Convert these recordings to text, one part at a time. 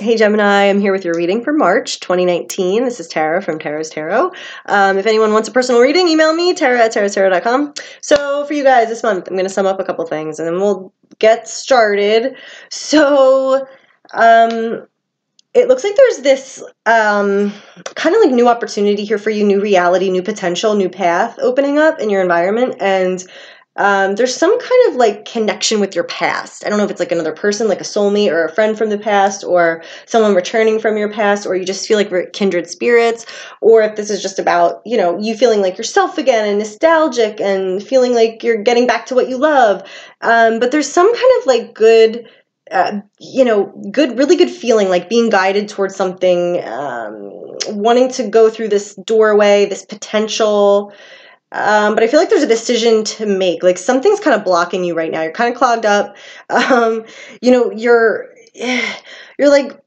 Hey Gemini, I'm here with your reading for March 2019. This is Tara from Tara's Tarot. If anyone wants a personal reading, email me, tara@tarastarot.com. So for you guys this month, I'm going to sum up a couple things and then we'll get started. So it looks like there's this kind of like new opportunity here for you, new reality, new potential, new path opening up in your environment. And there's some kind of like connection with your past. I don't know if it's like another person, like a soulmate or a friend from the past, or someone returning from your past, or you just feel like we're kindred spirits, or if this is just about, you feeling like yourself again and nostalgic and feeling like you're getting back to what you love. But there's some kind of like good, really good feeling, like being guided towards something, wanting to go through this doorway, this potential. But I feel like there's a decision to make. Like something's kind of blocking you right now. You're kind of clogged up. You're like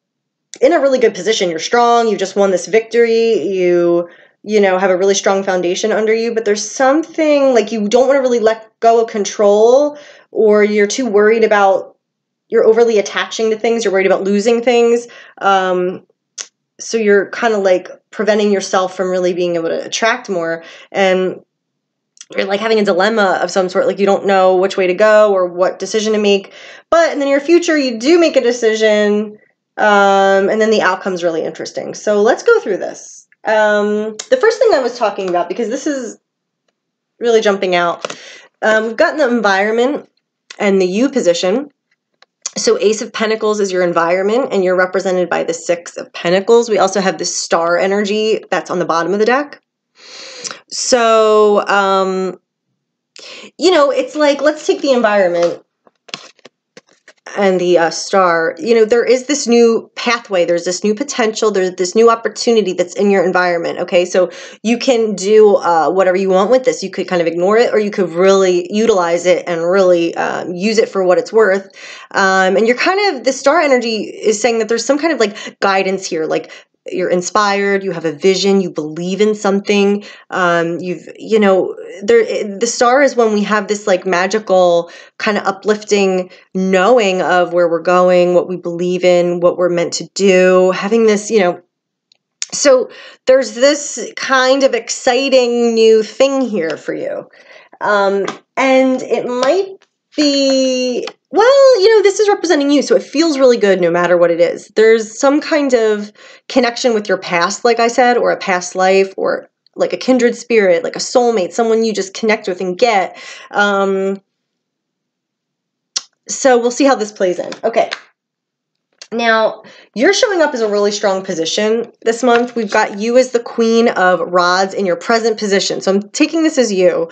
in a really good position. You're strong. You just won this victory. You have a really strong foundation under you. But there's something like you don't want to really let go of control, or you're too worried about. You're overly attaching to things. You're worried about losing things. So you're kind of like preventing yourself from really being able to attract more. And you're like having a dilemma of some sort, like you don't know which way to go or what decision to make. But in the near future, you do make a decision, and then the outcome's really interesting. So let's go through this. The first thing I was talking about, because this is really jumping out, we've got the environment and the you position. So Ace of Pentacles is your environment, and you're represented by the Six of Pentacles. We also have the star energy that's on the bottom of the deck. So, it's like, let's take the environment and the star. There is this new pathway. There's this new potential. There's this new opportunity that's in your environment. Okay, so you can do whatever you want with this. You could kind of ignore it, or you could really utilize it and really use it for what it's worth. And you're kind of, the star energy is saying that there's some kind of like guidance here, like you're inspired, you have a vision, you believe in something. The star is when we have this like magical kind of uplifting knowing of where we're going, what we believe in, what we're meant to do, having this, so there's this kind of exciting new thing here for you. And it might be, this is representing you, so it feels really good no matter what it is. There's some kind of connection with your past, like I said, or a past life, or like a kindred spirit, like a soulmate, someone you just connect with and get. So we'll see how this plays in. Okay. Now, you're showing up as a really strong position this month. We've got you as the Queen of Rods in your present position. So I'm taking this as you.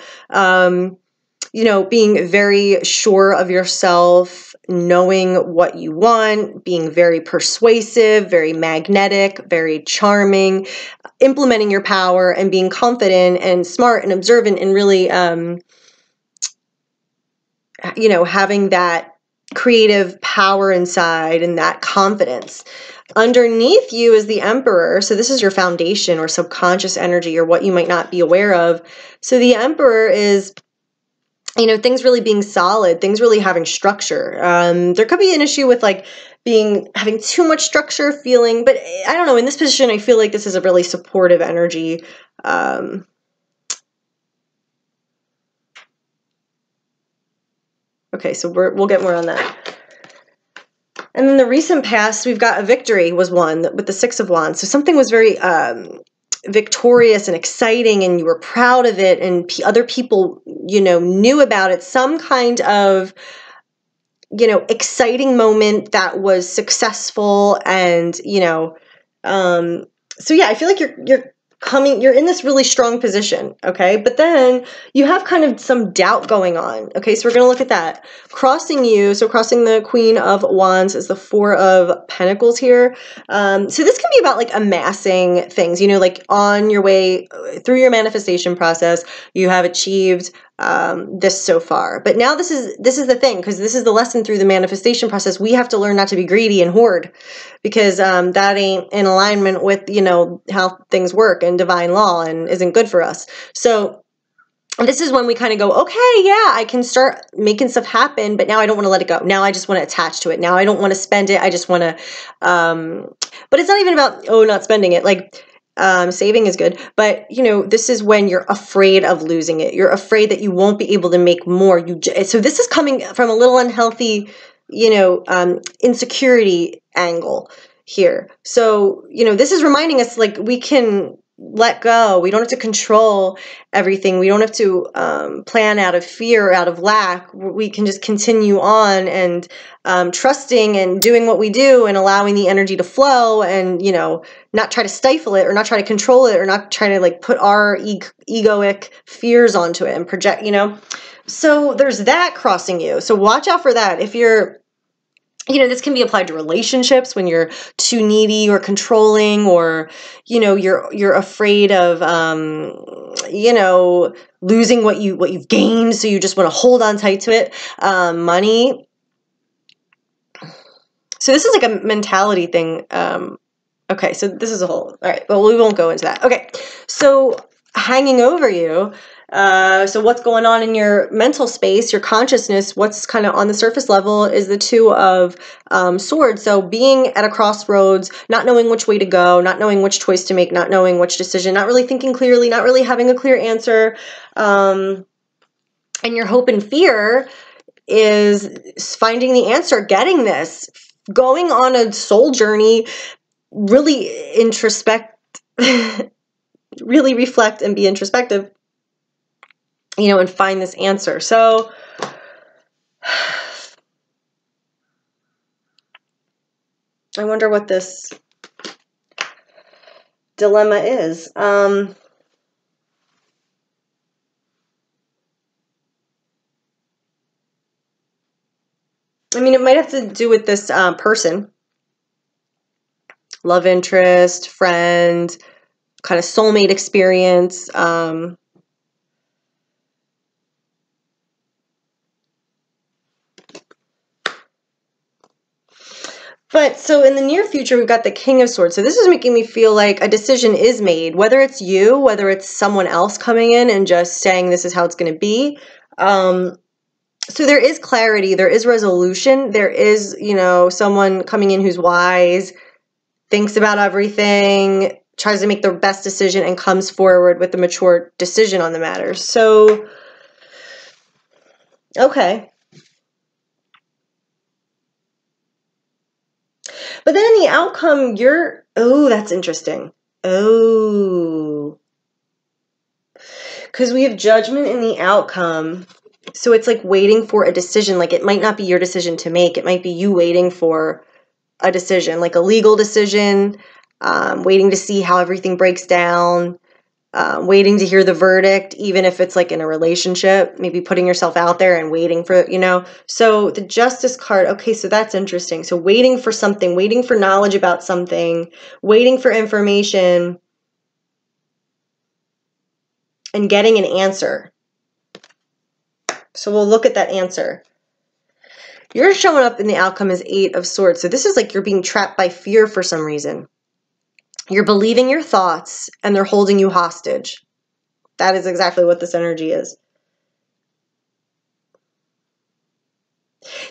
Being very sure of yourself, knowing what you want, being very persuasive, very magnetic, very charming, implementing your power and being confident and smart and observant and really, having that creative power inside and that confidence. Underneath you is the Emperor. So this is your foundation or subconscious energy or what you might not be aware of. So the Emperor is things really being solid, things really having structure. There could be an issue with like having too much structure feeling, but I don't know, in this position, I feel like this is a really supportive energy. Okay, so we'll get more on that. And then the recent past, we've got a victory was won with the Six of Wands. So something was very victorious and exciting, and you were proud of it, and other people knew about it. Some kind of exciting moment that was successful, and so yeah, I feel like you're in this really strong position, okay? But then you have kind of some doubt going on, okay? So we're going to look at that. Crossing the Queen of Wands is the Four of Pentacles here. So this can be about like amassing things, like on your way through your manifestation process, you have achieved this so far. But now this is the thing, because this is the lesson through the manifestation process. We have to learn not to be greedy and hoard, because that ain't in alignment with how things work and divine law and isn't good for us. So this is when we kind of go, okay, yeah, I can start making stuff happen, but now I don't want to let it go. Now I just want to attach to it. Now I don't want to spend it. I just want to, but it's not even about, oh, not spending it. Like, saving is good, but this is when you're afraid of losing it. You're afraid that you won't be able to make more. So this is coming from a little unhealthy, insecurity angle here. So, this is reminding us, like, we can let go. We don't have to control everything. We don't have to plan out of fear, out of lack. We can just continue on and trusting and doing what we do and allowing the energy to flow, and not try to stifle it or not try to control it or not try to like put our egoic fears onto it and project. So there's that crossing you. So watch out for that. If you're this can be applied to relationships when you're too needy or controlling, or, you're afraid of, losing what you've gained. So you just want to hold on tight to it. Money. So this is like a mentality thing. Okay. So this is a whole, all right, but we won't go into that. Okay. So hanging over you. So what's going on in your mental space, your consciousness, what's kind of on the surface level is the Two of Swords. So being at a crossroads, not knowing which way to go, not knowing which choice to make, not knowing which decision, not really thinking clearly, not really having a clear answer. And your hope and fear is finding the answer, getting this, going on a soul journey, really really reflect and be introspective, and find this answer. So I wonder what this dilemma is. I mean, it might have to do with this person, love interest, friend, kind of soulmate experience. But so in the near future, we've got the King of Swords. So this is making me feel like a decision is made, whether it's you, whether it's someone else coming in and just saying this is how it's going to be. So there is clarity, there is resolution, there is, someone coming in who's wise, thinks about everything, tries to make the best decision, and comes forward with a mature decision on the matter. So, okay. But then in the outcome, oh, that's interesting. Oh. Because we have Judgment in the outcome. So it's like waiting for a decision. Like, it might not be your decision to make. It might be you waiting for a decision, like a legal decision, waiting to see how everything breaks down, waiting to hear the verdict, even if it's like in a relationship, maybe putting yourself out there and waiting for, So the Justice card, okay, so that's interesting. So waiting for something, waiting for knowledge about something, waiting for information, and getting an answer. So we'll look at that answer. You're showing up in the outcome as 8 of Swords. So this is like you're being trapped by fear for some reason. You're believing your thoughts and they're holding you hostage. That is exactly what this energy is.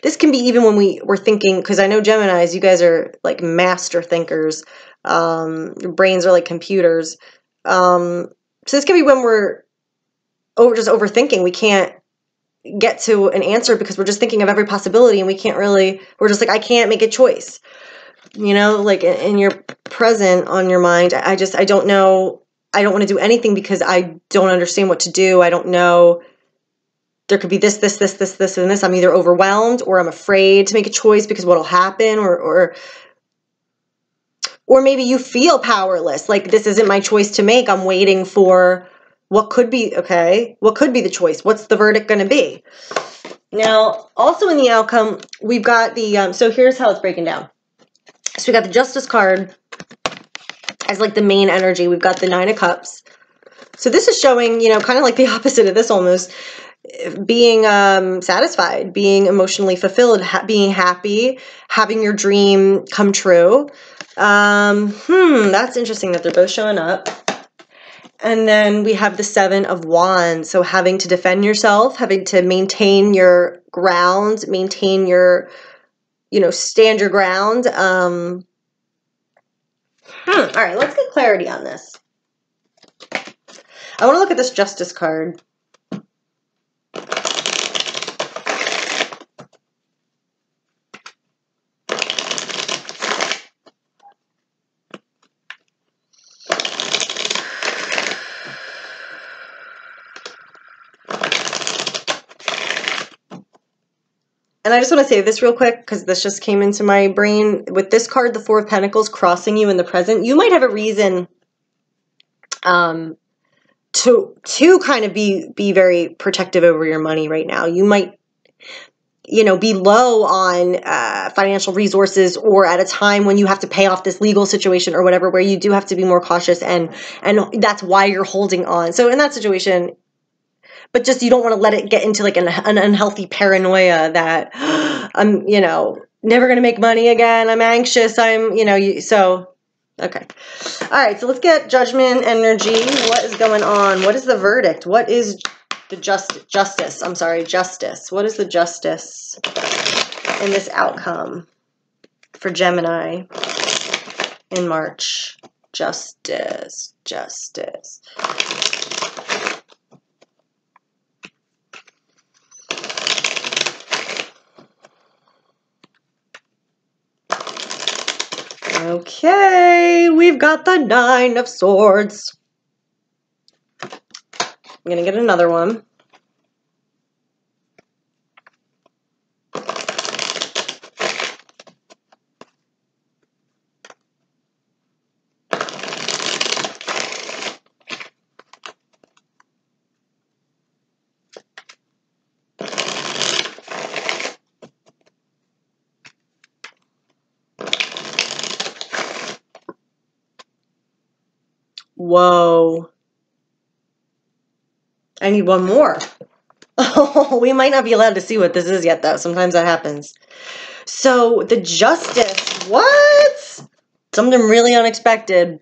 This can be even when we're thinking, because I know Geminis, you guys are like master thinkers. Your brains are like computers. So this can be when we're just overthinking. We can't get to an answer because we're just thinking of every possibility, and we're just like, I can't make a choice. Like in your present on your mind, I don't know. I don't want to do anything because I don't understand what to do. I don't know. There could be this, and this. I'm either overwhelmed or I'm afraid to make a choice because what'll happen, or maybe you feel powerless. Like, this isn't my choice to make. I'm waiting for what could be, okay? What could be the choice? What's the verdict going to be? Now, also in the outcome, we've got the, so here's how it's breaking down. So we got the Justice card as like the main energy. We've got the 9 of Cups. So this is showing, kind of like the opposite of this almost, being satisfied, being emotionally fulfilled, being happy, having your dream come true. That's interesting that they're both showing up. And then we have the Seven of Wands. So having to defend yourself, having to maintain your ground, maintain your, stand your ground. All right, let's get clarity on this. I want to look at this Justice card. And I just want to say this real quick because this just came into my brain. With this card, the Four of Pentacles crossing you in the present, you might have a reason to kind of be very protective over your money right now. You might, be low on financial resources, or at a time when you have to pay off this legal situation or whatever, where you do have to be more cautious, and that's why you're holding on. So in that situation, but just you don't want to let it get into like an unhealthy paranoia that I'm, never going to make money again. I'm anxious. So, okay. All right. So let's get Judgment energy. What is going on? What is the verdict? What is the justice? I'm sorry, justice. What is the justice in this outcome for Gemini in March? Justice. Okay, we've got the Nine of Swords. I'm going to get another one. Whoa. I need one more. Oh, we might not be allowed to see what this is yet, though. Sometimes that happens. So, the Justice. What? Something really unexpected.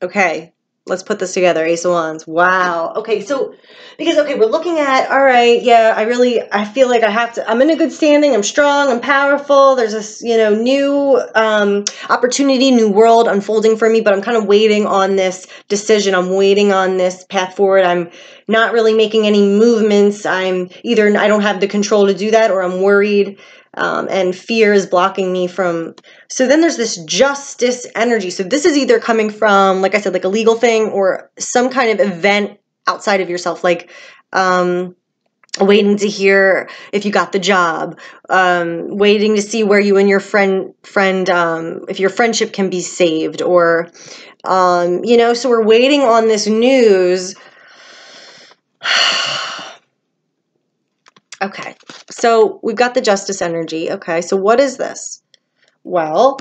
Okay. Let's put this together. Ace of Wands. Wow. Okay, so we're looking at, all right, yeah, I feel like I'm in a good standing, I'm strong, I'm powerful. There's this, new opportunity, new world unfolding for me, but I'm kind of waiting on this decision. I'm waiting on this path forward. I'm not really making any movements. I don't have the control to do that, or I'm worried. And fear is blocking me from. So then there's this Justice energy. So this is either coming from, like I said, like a legal thing, or some kind of event outside of yourself, like waiting to hear if you got the job, waiting to see where you and your friend, if your friendship can be saved, or, so we're waiting on this news. Okay, so we've got the Justice energy. Okay, so what is this? Well,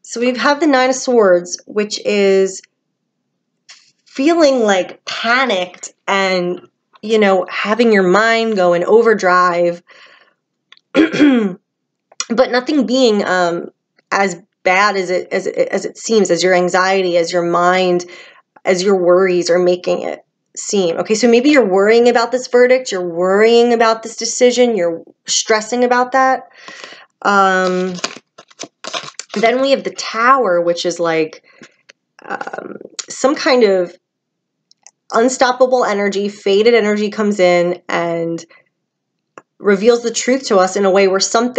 so we have the Nine of Swords, which is feeling like panicked and, having your mind go in overdrive, but nothing being as bad as it seems, as your anxiety, as your mind, as your worries are making it seem. Okay, so maybe you're worrying about this verdict, you're worrying about this decision, you're stressing about that. Then we have the Tower, which is like some kind of unstoppable energy, fated energy comes in and reveals the truth to us in a way where some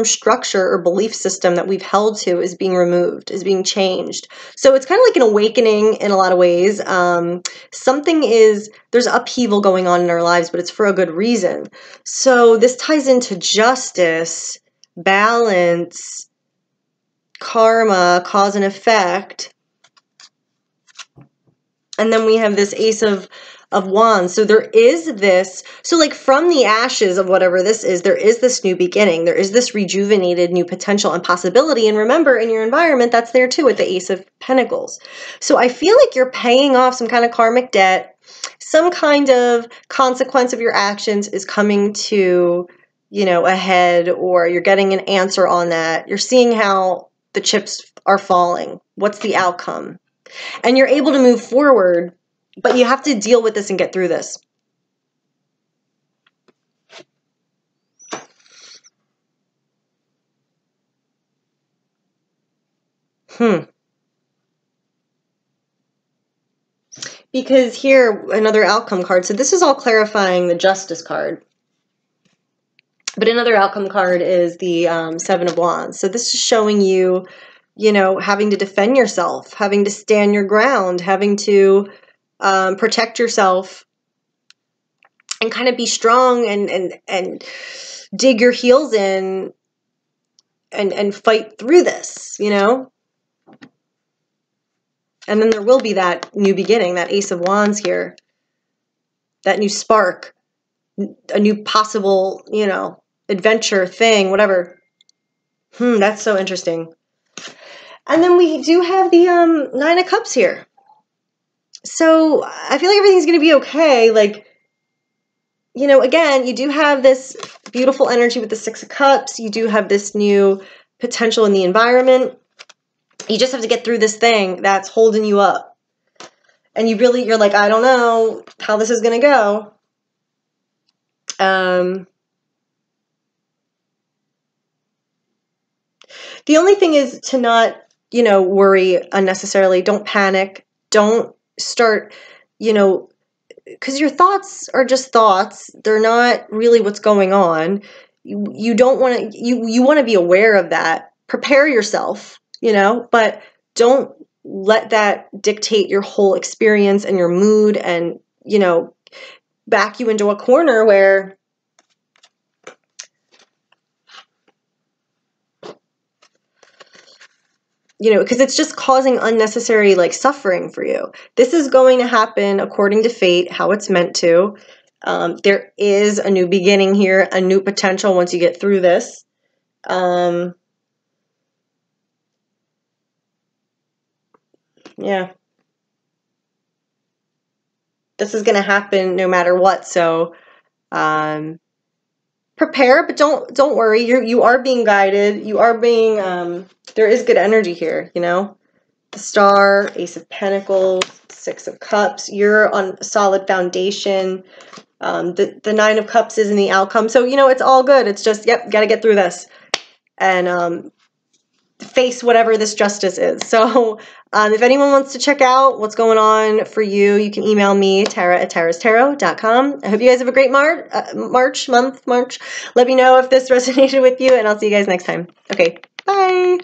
structure or belief system that we've held to is being removed, is being changed. So it's kind of like an awakening in a lot of ways. There's upheaval going on in our lives, but it's for a good reason. So this ties into justice, balance, karma, cause and effect. And then we have this Ace of Wands. So there is this, so like from the ashes of whatever this is, there is this new beginning. There is this rejuvenated new potential and possibility. And remember, in your environment, that's there too with the Ace of Pentacles. So I feel like you're paying off some kind of karmic debt. Some kind of consequence of your actions is coming to, you know, a head, or you're getting an answer on that. You're seeing how the chips are falling. What's the outcome? And you're able to move forward, but you have to deal with this and get through this. Because here, another outcome card. So this is all clarifying the Justice card. But another outcome card is the Seven of Wands. So this is showing you, you know, having to defend yourself, having to stand your ground, having to protect yourself and kind of be strong and dig your heels in and fight through this, you know? And then there will be that new beginning, that Ace of Wands here, that new spark, a new possible, you know, adventure thing, whatever. That's so interesting. And then we do have the Nine of Cups here. So I feel like everything's going to be okay. Like, you know, again, you do have this beautiful energy with the Six of Cups. You do have this new potential in the environment. You just have to get through this thing that's holding you up. And you're like, I don't know how this is going to go. The only thing is to not, you know, worry unnecessarily. Don't panic. Don't start, you know, because your thoughts are just thoughts. They're not really what's going on. You don't want to, you want to be aware of that. Prepare yourself, you know, but don't let that dictate your whole experience and your mood and, you know, back you into a corner where, you know, because it's just causing unnecessary like suffering for you. This is going to happen according to fate, how it's meant to. There is a new beginning here, a new potential once you get through this. Yeah. This is going to happen no matter what. So, prepare, but don't worry. You are being guided. You are being, there is good energy here, you know? The Star, Ace of Pentacles, Six of Cups. You're on a solid foundation. The Nine of Cups is in the outcome. So, you know, it's all good. It's just, yep, got to get through this. And face whatever this justice is. So if anyone wants to check out what's going on for you, you can email me, tara@tarastarot.com. I hope you guys have a great March. Let me know if this resonated with you, and I'll see you guys next time. Okay, bye.